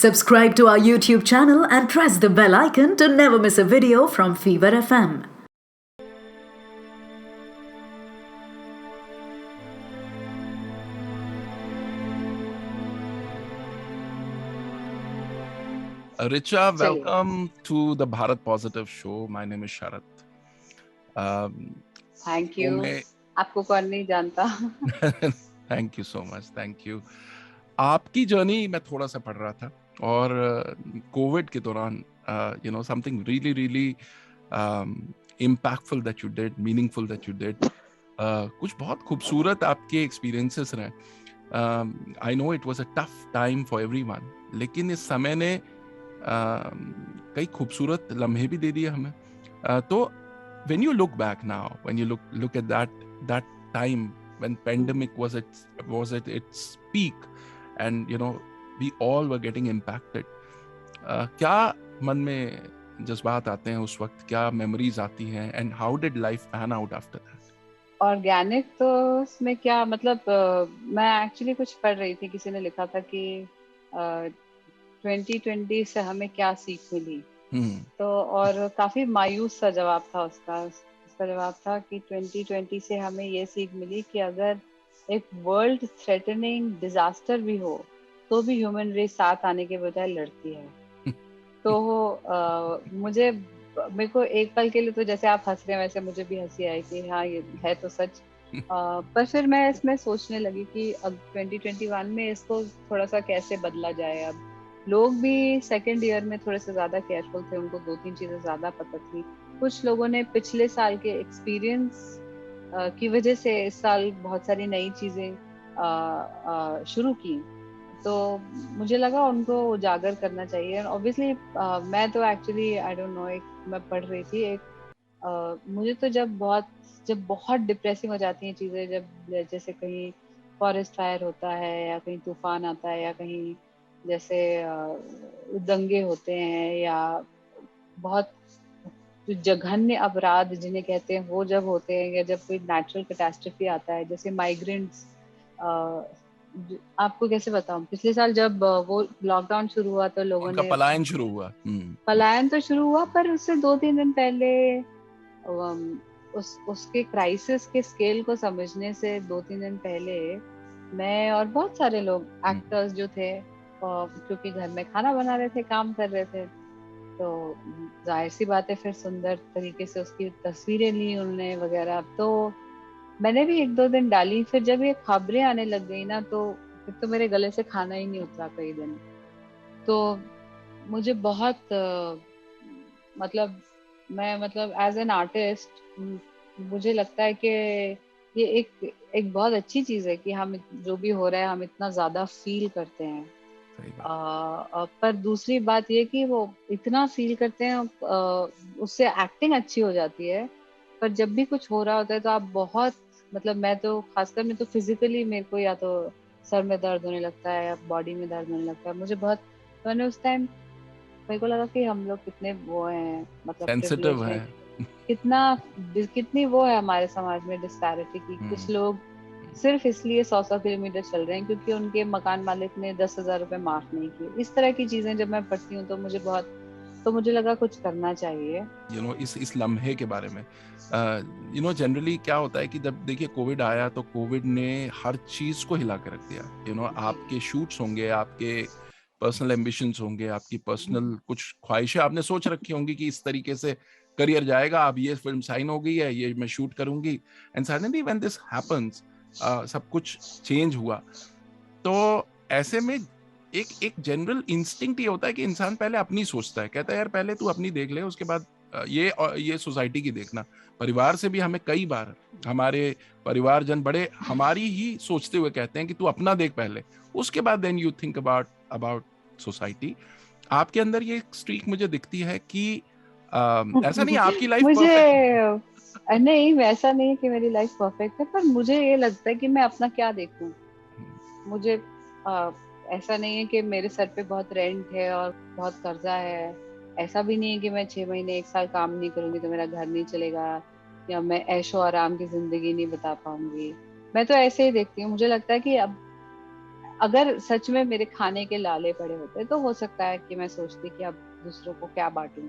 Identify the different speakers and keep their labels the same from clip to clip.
Speaker 1: Subscribe to our YouTube channel and press the bell icon to never miss a video from Fever FM.
Speaker 2: Richa,
Speaker 3: चलिए।
Speaker 2: welcome to the Bharat Positive Show. My name is Sharat.
Speaker 3: Thank you. आपको कौन नहीं जानता।
Speaker 2: Thank you so much, thank you. आपकी journey मैं थोड़ा सा पढ़ रहा था और कोविड के दौरान something really really impactful that you did, meaningful that you did. कुछ बहुत खूबसूरत आपके एक्सपीरियंसेस रहे। I know it was a tough time for everyone, लेकिन इस समय ने कई खूबसूरत लम्हे भी दे दिए हमें। तो when you look back now, when you look at that time when pandemic was at its peak and we all were getting impacted, क्या मन में जज्बात आते हैं उस वक्त, क्या मेमोरीज आती हैं, and how did life pan out after that?
Speaker 3: Organic तो उसमें क्या मतलब, मैं एक्चुअली कुछ पढ़ रही थी, किसी ने लिखा था कि 2020 से हमें क्या सीख मिली। तो और काफी मायूस सा जवाब था उसका जवाब था कि 2020 से हमें ये सीख मिली कि अगर एक वर्ल्ड थ्रेटनिंग डिजास्टर भी हो तो भी ह्यूमन रेस साथ आने के बजाय लड़ती है। तो मेरे को एक पल के लिए तो जैसे आप हंस रहे हैं वैसे मुझे भी हंसी आई कि हाँ ये है तो सच। पर फिर मैं इसमें सोचने लगी कि अब 2021 में इसको थोड़ा सा कैसे बदला जाए। अब लोग भी सेकेंड ईयर में थोड़े से ज्यादा केयरफुल थे, उनको 2-3 चीजें ज्यादा पता थी। कुछ लोगों ने पिछले साल के एक्सपीरियंस की वजह से इस साल बहुत सारी नई चीजें शुरू की। तो मुझे लगा उनको उजागर करना चाहिए। ऑब्वियसली मैं तो एक्चुअली आई डोंट नो, एक मैं पढ़ रही थी मुझे तो जब बहुत डिप्रेसिंग हो जाती हैं चीजें, जब जैसे कहीं फॉरेस्ट फायर होता है या कहीं तूफान आता है या कहीं जैसे दंगे होते हैं या बहुत जो जघन्य अपराध जिन्हें कहते हैं वो जब होते हैं, या जब कोई नेचुरल कैटास्ट्रफी आता है जैसे माइग्रेंट्स। आपको कैसे बताऊं, पिछले साल जब वो लॉकडाउन शुरू हुआ तो लोगों
Speaker 2: उनका
Speaker 3: ने
Speaker 2: पलायन शुरू हुआ।
Speaker 3: पलायन तो शुरू हुआ, पर उससे 2-3 दिन पहले उसके क्राइसिस के स्केल को समझने से 2-3 दिन पहले मैं और बहुत सारे लोग एक्टर्स जो थे, क्योंकि घर में खाना बना रहे थे, काम कर रहे थे, तो जाहिर सी बात है फिर सुंदर तरीके से उसकी तस्वीरें ली उन्होंने वगैरह। तो मैंने भी 1-2 दिन डाली। फिर जब ये खबरें आने लग गई ना, तो फिर तो मेरे गले से खाना ही नहीं उतरा कई दिन। तो मुझे बहुत मतलब एज एन आर्टिस्ट मुझे लगता है कि ये एक बहुत अच्छी चीज है कि हम जो भी हो रहा है हम इतना ज्यादा फील करते हैं। पर दूसरी बात ये कि वो इतना फील करते हैं, उससे एक्टिंग अच्छी हो जाती है। पर जब भी कुछ हो रहा होता है तो आप बहुत मतलब मैं तो खासकर मैं तो फिजिकली मेरे को या तो सर में दर्द होने लगता है या बॉडी में दर्द होने लगता है मुझे बहुत। मैंने उस टाइम मेरे को लगा कि हम लोग कितने वो हैं, मतलब
Speaker 2: सेंसिटिव
Speaker 3: प्रिविलेज
Speaker 2: है।
Speaker 3: हैं, कितनी वो है हमारे समाज में डिस्पैरिटी की। कुछ लोग सिर्फ इसलिए 100 किलोमीटर चल रहे हैं क्योंकि उनके मकान मालिक ने 10,000 रुपए माफ नहीं किए। इस तरह की चीजें जब मैं पढ़ती हूँ तो मुझे लगा कुछ करना चाहिए।
Speaker 2: इस लम्हे के बारे में जनरली क्या होता है कि जब देखिए कोविड आया तो कोविड ने हर चीज को हिला कर रख दिया। आपके शूट्स होंगे, आपके पर्सनल एम्बिशंस होंगे, आपकी पर्सनल कुछ ख्वाहिशें आपने सोच रखी होंगी कि इस तरीके से करियर जाएगा, अब ये फिल्म साइन हो गई है, ये मैं शूट करूंगी, and suddenly when this happens सब कुछ चेंज हुआ। तो ऐसे में एक जनरल इंस्टिंक्ट ये होता है कि इंसान पहले अपनी सोचता है, कहता है यार पहले तू अपनी देख ले, उसके बाद ये सोसाइटी की देखना। परिवार से भी हमें कई बार हमारे परिवारजन बड़े हमारी ही सोचते हुए कहते हैं कि तू अपना देख पहले, उसके बाद then you think about society. आपके अंदर ये स्ट्रीक मुझे दिखती है कि ऐसा नहीं आपकी लाइफ
Speaker 3: मुझे नहीं, वैसा नहीं है कि मेरी लाइफ परफेक्ट है, पर मुझे ये लगता है कि मैं अपना क्या देखूं। मुझे ऐसा नहीं है कि मेरे सर पे बहुत रेंट है और बहुत कर्जा है। ऐसा भी नहीं है कि मैं 6 महीने 1 साल काम नहीं करूंगी तो मेरा घर नहीं चलेगा या मैं ऐशो आराम की जिंदगी नहीं बता पाऊंगी। मैं तो ऐसे ही देखती हूँ। मुझे लगता है कि अगर सच में मेरे खाने के लाले पड़े होते तो हो सकता है कि मैं सोचती कि अब दूसरों को क्या बांटूं।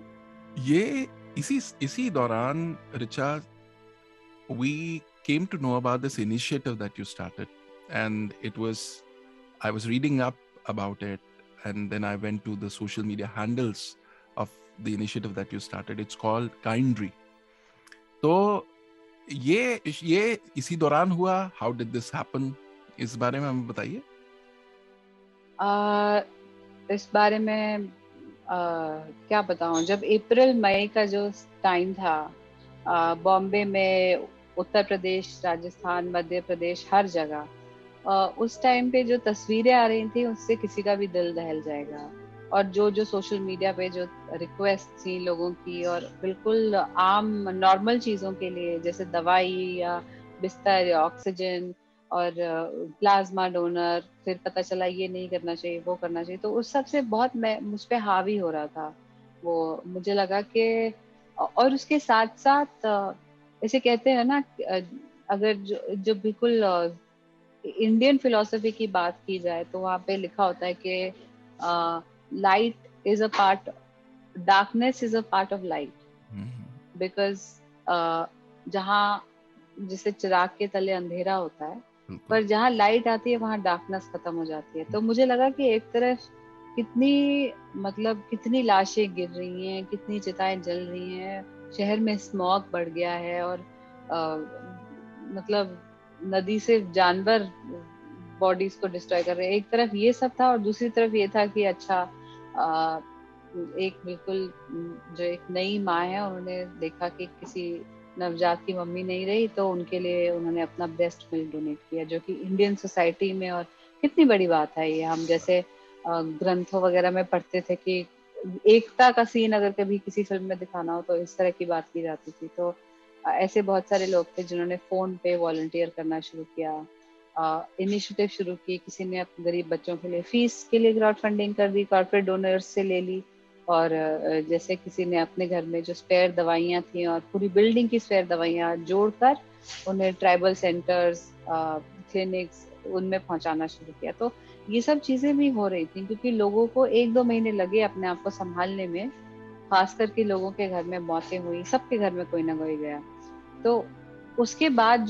Speaker 2: ये इसी दौरान Richa, we came to know about this initiative that you started, and I was reading up about it, and then I went to the social media handles of the initiative that you started. It's called Kindry. तो ये इसी दौरान हुआ? How did this happen? इस बारे में हमें बताइए।
Speaker 3: इस बारे में क्या बताऊं, जब अप्रैल मई का जो टाइम था, बॉम्बे में, उत्तर प्रदेश, राजस्थान, मध्य प्रदेश, हर जगह उस टाइम पे जो तस्वीरें आ रही थी उससे किसी का भी दिल दहल जाएगा। और जो सोशल मीडिया पे जो रिक्वेस्ट थी लोगों की, और बिल्कुल आम नॉर्मल चीजों के लिए, जैसे दवाई या बिस्तर या ऑक्सीजन और प्लाज्मा डोनर, फिर पता चला ये नहीं करना चाहिए, वो करना चाहिए, तो उस सब से बहुत मैं मुझ पे हावी हो रहा था वो। मुझे लगा कि, और उसके साथ साथ ऐसे कहते हैं ना, अगर जो बिल्कुल इंडियन फिलोसफी की बात की जाए तो वहाँ पे लिखा होता है कि light is a part, darkness is a part of light, because जहाँ जिसे चिराग के तले अंधेरा होता है, पर जहाँ लाइट आती है वहाँ डार्कनेस खत्म हो जाती है। तो मुझे लगा कि एक तरफ कितनी लाशें गिर रही हैं, कितनी चिताएं जल रही हैं, शहर में स्मॉग बढ़ गया है, और नदी से जानवर बॉडीज को डिस्ट्रॉय कर रहे हैं। एक तरफ ये सब था, और दूसरी तरफ ये था कि अच्छा, एक बिल्कुल जो एक नई माँ है, उन्होंने देखा कि किसी नवजात की मम्मी नहीं रही, तो उनके लिए उन्होंने अपना बेस्ट मिल्क डोनेट किया, जो कि इंडियन सोसाइटी में, और कितनी बड़ी बात है ये। हम जैसे ग्रंथों वगैरह में पढ़ते थे कि एकता का सीन अगर कभी किसी फिल्म में दिखाना हो तो इस तरह की बात की जाती थी। तो ऐसे बहुत सारे लोग थे जिन्होंने फोन पे वॉलंटियर करना शुरू किया, इनिशिएटिव शुरू की। किसी ने अपने गरीब बच्चों के लिए फीस के लिए क्राउड फंडिंग कर दी, कॉर्पोरेट डोनर्स से ले ली, और जैसे किसी ने अपने घर में जो स्पेयर दवाइयाँ थी, और पूरी बिल्डिंग की स्पेयर दवाइयाँ जोड़कर उन्हें ट्राइबल सेंटर्स, क्लिनिक्स, उनमें पहुंचाना शुरू किया। तो ये सब चीजें भी हो रही थी क्योंकि लोगों को 1-2 महीने लगे अपने आप को संभालने में, खास करके लोगों के घर में मौतें हुई, सबके घर में कोई ना कोई गया। तो उसके बाद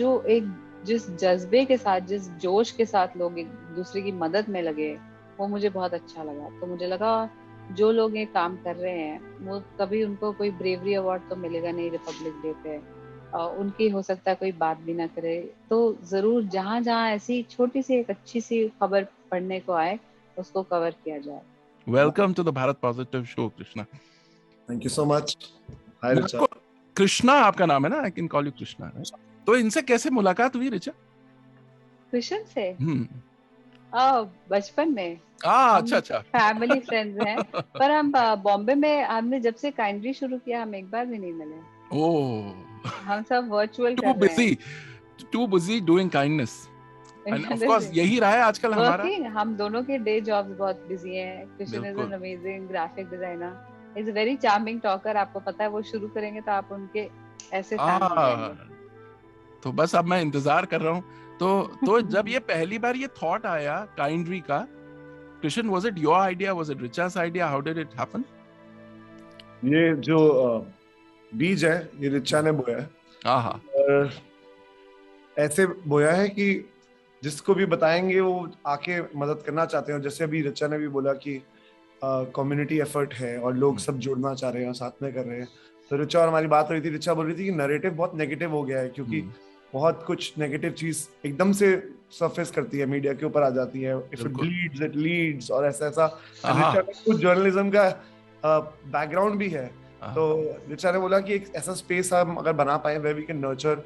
Speaker 3: जिस जज्बे के साथ, जिस जोश के साथ लोग एक दूसरे की मदद में लगे, वो मुझे बहुत अच्छा लगा। तो मुझे लगा जो लोग ये काम कर रहे हैं वो कभी उनको कोई ब्रेवरी अवार्ड तो मिलेगा नहीं रिपब्लिक डे पे, उनकी हो सकता है कोई बात भी ना करे, तो जरूर जहाँ जहाँ ऐसी छोटी सी एक अच्छी सी खबर पढ़ने को आए उसको कवर किया जाए।
Speaker 2: Welcome to the Bharat positive show, Krishna.
Speaker 4: Thank you so much. Hi Richa.
Speaker 2: Krishna आपका नाम है ना? I can call you Krishna. तो इनसे कैसे मुलाकात हुई रिचा?
Speaker 3: कृष्ण से बचपन में।
Speaker 2: अच्छा।
Speaker 3: फैमिली फ्रेंड्स हैं, पर हम बॉम्बे में, हमने जब से काइंडली शुरू किया हम एक बार भी नहीं मिले।
Speaker 2: ओह,
Speaker 3: हम सब वर्चुअल कर रहे हैं।
Speaker 2: Too busy doing kindness. And of course यही रहा है आजकल हमारा।
Speaker 3: हम दोनों के डे जॉब्स बहुत बिजी हैं। Krishna is an amazing graphic designer, is a very charming talker. आपको पता है वो शुरू करेंगे तो आप उनके ऐसे फैन हो जाएंगे।
Speaker 2: तो बस अब मैं इंतजार कर रहा हूँ। तो जब ये पहली बार ये थॉट आया काइंडरी का, Krishna, was it your idea, was it Richa's idea, how did it happen?
Speaker 4: ये जो बीज है ये रिचा ने बोया है। और ऐसे बोया है कि जिसको भी बताएंगे वो आके मदद करना चाहते हैं। जैसे अभी रिचा ने भी बोला कि कम्युनिटी एफर्ट है और लोग सब जुड़ना चाह रहे हैं और साथ में कर रहे हैं। तो रिचा और हमारी बात हो रही थी, रिचा बोल रही थी कि नैरेटिव बहुत नेगेटिव हो गया है, क्योंकि बहुत कुछ नेगेटिव चीज एकदम से सरफेस करती है, मीडिया के ऊपर आ जाती है, if it bleeds it leads, और ऐसा रिचा का कुछ जर्नलिज्म का बैकग्राउंड भी है। तो रिचा ने बोला कि एक ऐसा स्पेस हम अगर बना पाए where we can nurture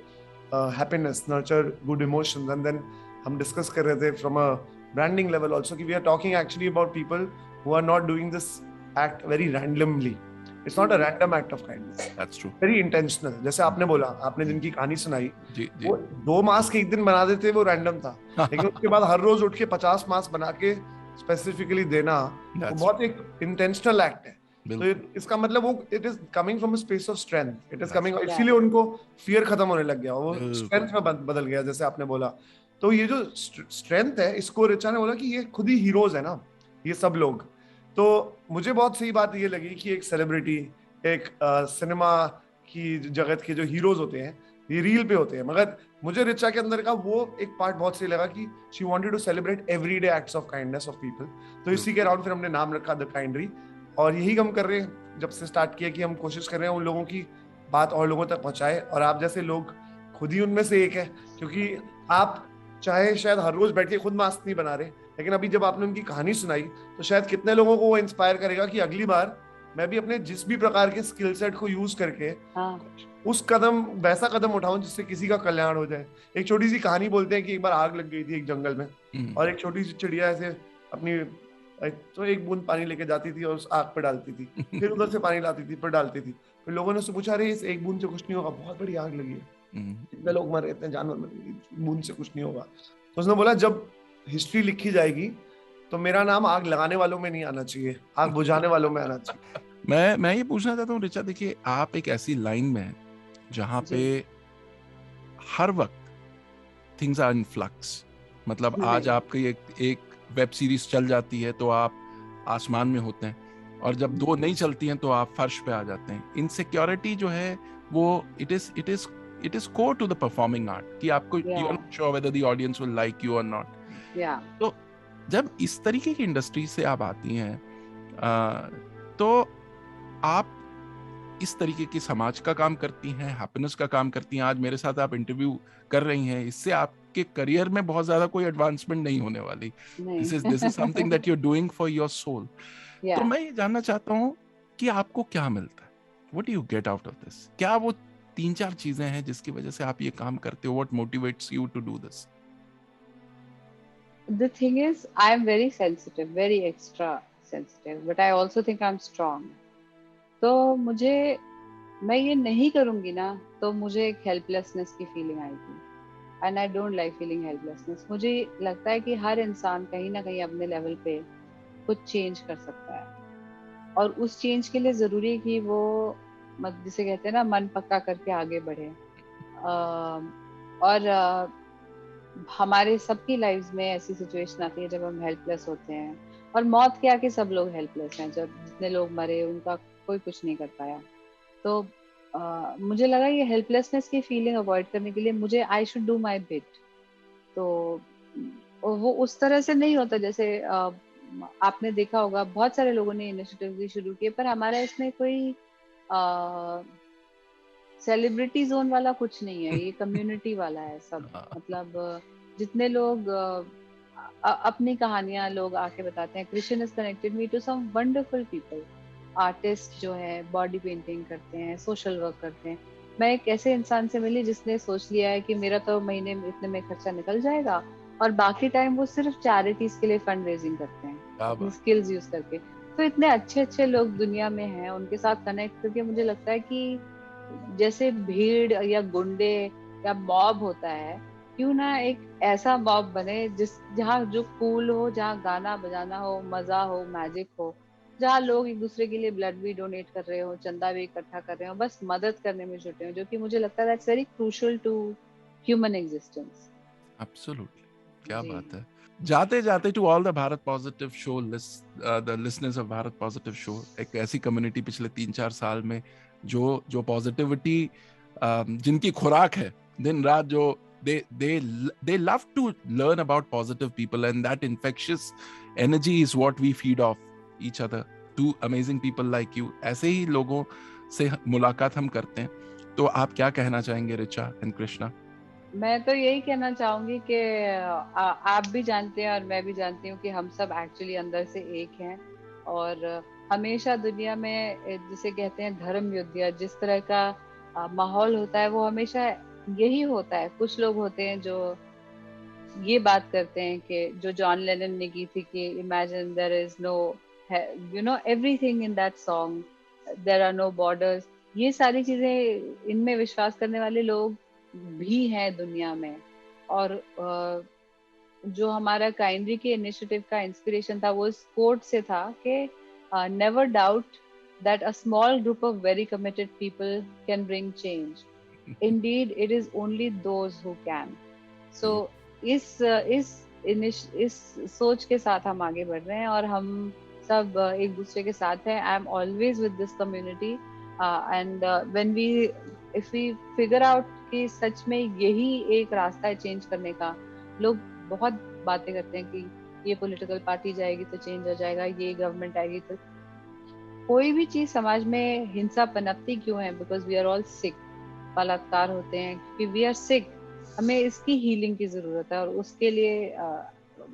Speaker 4: happiness, nurture good emotions, and then हम डिस्कस कर रहे थे from a branding level also कि we are talking actually about people who are not doing this act very randomly. It's not a random act of kindness, that's true, very intentional. जैसे आपने बोला, आपने जिनकी कहानी सुनाई, वो 2 मास्क एक दिन बना देते, वो रैंडम था, लेकिन उसके बाद हर रोज उठ के 50 मास्क बना के स्पेसिफिकली देना, वो बहुत एक इंटेंशनल एक्ट है। तो इसका मतलब वो it is coming from a space of strength, it is coming, इसीलिए उनको फियर खत्म होने लग गया, वो स्ट्रेंथ में बदल गया। जैसे आपने बोला तो ये जो स्ट्रेंथ है, इसको रिचा ने बोला कि ये खुद ही हीरोज है ना ये सब लोग। तो मुझे बहुत सही बात ये लगी कि एक सेलिब्रिटी, एक सिनेमा की जगत के जो हीरोज होते हैं ये रील पे होते हैं, मगर मुझे रिचा के अंदर का वो एक पार्ट बहुत सही लगा कि she wanted to celebrate everyday acts of kindness of people. तो इसी के अराउंड फिर हमने नाम रखा द काइंडरी, और यही हम कर रहे हैं जब से स्टार्ट किया कि हम कोशिश कर रहे हैं उन लोगों की बात और लोगों तक पहुंचाए, और आप जैसे लोग खुद ही उनमें से एक है, क्योंकि आप चाहे शायद हर रोज बैठ के खुद मास्क नहीं बना रहे, लेकिन अभी जब आपने उनकी कहानी सुनाई तो शायद कितने लोगों को वो इंस्पायर करेगा कि अगली बार मैं भी अपने जिस भी प्रकार के स्किल सेट को यूज करके उस कदम, वैसा कदम उठाऊं जिससे किसी का कल्याण हो जाए। एक छोटी सी कहानी बोलते हैं कि एक बार आग लग गई थी एक जंगल में, और एक छोटी सी चिड़िया ऐसे अपनी तो एक बूंद पानी लेके जाती थी और उस आग पे डालती थी, फिर उधर से पानी लाती थी, फिर डालती थी। फिर लोगों ने उससे पूछा, अरे इस एक बूंद से कुछ नहीं होगा, बहुत बड़ी आग लगी है, इतने लोग मर रहे, इतने जानवर मर गए, बूंद से कुछ नहीं होगा। तो उसने बोला, जब हिस्ट्री लिखी जाएगी तो मेरा नाम आग लगाने वालों में नहीं आना चाहिए, आग बुझाने वालों में आना चाहिए।
Speaker 2: मैं ये पूछना चाहता हूँ रिचा, देखिए आप एक ऐसी लाइन में हैं जहाँ पे हर वक्त थिंग्स आर इन फ्लक्स। मतलब आज आपकी एक वेब सीरीज चल जाती है तो आप आसमान में होते हैं, और जब दो नहीं चलती हैं तो आप फर्श पे आ जाते हैं। इनसिक्योरिटी जो है वो it is core to the performing art कि आपको you are not sure whether the audience will like you और नॉट। तो जब इस तरीके की इंडस्ट्री से आप आती हैं तो आप इस तरीके की समाज का काम करती हैं, हैप्पीनेस का काम करती हैं। आज मेरे साथ आप इंटरव्यू कर रही हैं, इससे आपके करियर में बहुत ज्यादा कोई एडवांसमेंट नहीं होने वाली। This is something that you are doing for your soul. तो मैं ये जानना चाहता हूँ कि आपको क्या मिलता है, what do you get out of this? क्या वो 3-4 चीजें हैं जिसकी वजह से आप ये काम करते हो? What motivates you to do this?
Speaker 3: The thing is, I am very sensitive, very extra sensitive, but I also think I'm strong. तो मुझे, मैं ये नहीं करूंगी ना तो मुझे एक हेल्पलेसनेस की फीलिंग आएगी, and I don't like feeling helplessness. मुझे लगता है कि हर इंसान कहीं ना कहीं अपने लेवल पे कुछ चेंज कर सकता है, और उस चेंज के लिए जरूरी है कि वो जिसे कहते हैं ना, मन पक्का करके आगे बढ़े। और हमारे सबकी लाइफ में ऐसी सिचुएशन आती है जब हम हेल्पलेस होते हैं, और मौत के आके सब लोग हेल्पलेस हैं। जब जितने लोग मरे उनका कोई कुछ नहीं कर पाया। तो मुझे लगा ये हेल्पलेसनेस की फीलिंग अवॉइड करने के लिए मुझे I should do my bit. तो वो उस तरह से नहीं होता जैसे आपने देखा होगा बहुत सारे लोगों ने इनिशिएटिव भी शुरू किए, पर हमारा इसमें कोई सेलिब्रिटी जोन वाला कुछ नहीं है, ये कम्युनिटी वाला है सब। मतलब जितने लोग अपनी कहानियां लोग आके बताते हैं। Krishna is connected me to some wonderful people, artist जो है, बॉडी पेंटिंग करते हैं, सोशल वर्क करते हैं। मैं एक ऐसे इंसान से मिली जिसने सोच लिया है कि मेरा तो महीने में इतने में खर्चा निकल जाएगा, और बाकी टाइम वो सिर्फ चैरिटीज के लिए फंड रेजिंग करते हैं अपनी स्किल्स यूज करके। तो इतने अच्छे अच्छे लोग दुनिया में हैं, उनके साथ कनेक्ट करके मुझे लगता है कि जैसे भीड़ या गुंडे या मॉब होता है, क्यों ना एक ऐसा मॉब बने जहाँ जो कूल हो, जहाँ गाना बजाना हो, मजा हो, मैजिक हो, जहाँ लोग एक दूसरे के लिए ब्लड भी डोनेट कर रहे हो, चंदा भी इकट्ठा कर रहे हो, बस मदद करने में जुटे हो, जो कि मुझे लगता है that's very crucial to human existence.
Speaker 2: Absolutely, क्या बात है। जाते जाते to all the Bharat positive show, the listeners of Bharat positive show, एक ऐसी कम्युनिटी पिछले 3-4 साल में जो पॉजिटिविटी जिनकी खुराक है दिन रात, जो they love to learn about positive people, and that infectious energy is what we feed off each other to amazing people like you. ऐसे ही लोगों से मुलाकात हम करते हैं। तो आप क्या कहना चाहेंगे रिचा एंड कृष्णा?
Speaker 3: मैं तो यही कहना चाहूंगी कि आप भी जानते हैं और मैं भी जानती हूँ कि हम सब एक्चुअली अंदर से एक हैं, और हमेशा दुनिया में जिसे कहते हैं धर्म युद्ध या जिस तरह का माहौल होता है वो हमेशा यही होता है। कुछ लोग होते हैं जो ये बात करते हैं कि जो जॉन लेनन ने की थी कि imagine there is no, you know, everything in that song, there are no borders. ये सारी चीजें, इनमें विश्वास करने वाले लोग भी हैं दुनिया में। और जो हमारा काइंडरी के इनिशिएटिव का इंस्पिरेशन था वो इस कोट से था कि never doubt that a small group of very committed people can bring change. Indeed, it is only those who can. So इस सोच के साथ हम आगे बढ़ रहे हैं और हम सब एक दूसरे के साथ हैं. I am always with this community and when we if we figure out कि सच में यही एक रास्ता है चेंज करने का. लोग बहुत बातें करते हैं कि ये पॉलिटिकल पार्टी जाएगी तो चेंज हो जाएगा, ये गवर्नमेंट आएगी तो. कोई भी चीज समाज में हिंसा पनपती क्यों है? बिकॉज वी आर ऑल सिक. बलात्कार होते हैं क्योंकि वी आर सिक. हमें इसकी हीलिंग की जरूरत है और उसके लिए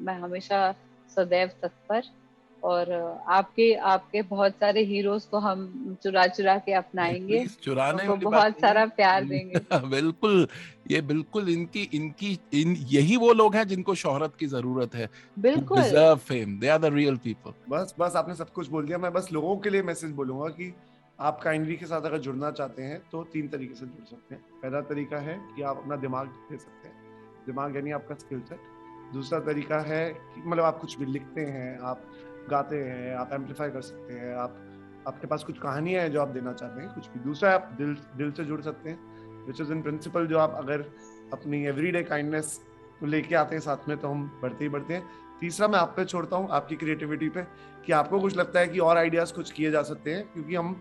Speaker 3: मैं हमेशा सदैव तत्पर. और आपके बहुत सारे हीरोज को हम चुरा चुरा के अपनाएंगे,
Speaker 2: चुराने
Speaker 3: उनको बहुत सारा प्यार देंगे.
Speaker 2: बिल्कुल, ये बिल्कुल यही वो लोग हैं जिनको शोहरत की जरूरत है.
Speaker 3: बिल्कुल,
Speaker 2: deserve fame. They are the real people.
Speaker 4: बस आपने सब कुछ बोल दिया. मैं बस लोगों के लिए मैसेज बोलूंगा कि आप काइंडली के साथ अगर जुड़ना चाहते हैं तो 3 तरीके से जुड़ सकते हैं. पहला तरीका है कि आप अपना दिमाग दे सकते हैं. दिमाग यानी आपका स्किल सेट. दूसरा तरीका है कि मतलब आप कुछ भी लिखते हैं, आप गाते हैं, आप एम्पलीफाई कर सकते हैं, आपके पास कुछ कहानियां हैं जो आप देना चाहते हैं, कुछ भी. दूसरा आप दिल से जुड़ सकते हैं, विच इज इन प्रिंसिपल जो आप अगर अपनी एवरीडे काइंडनेस को लेके आते हैं साथ में तो हम बढ़ते ही बढ़ते हैं. तीसरा मैं आप पे छोड़ता हूँ, आपकी क्रिएटिविटी पे, कि आपको कुछ लगता है कि और आइडियाज कुछ किए जा सकते हैं, क्योंकि हम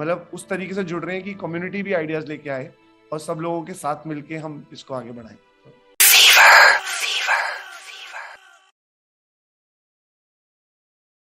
Speaker 4: मतलब उस तरीके से जुड़ रहे हैं कि कम्युनिटी भी आइडियाज लेके आए और सब लोगों के साथ मिलके हम इसको आगे बढ़ाएं.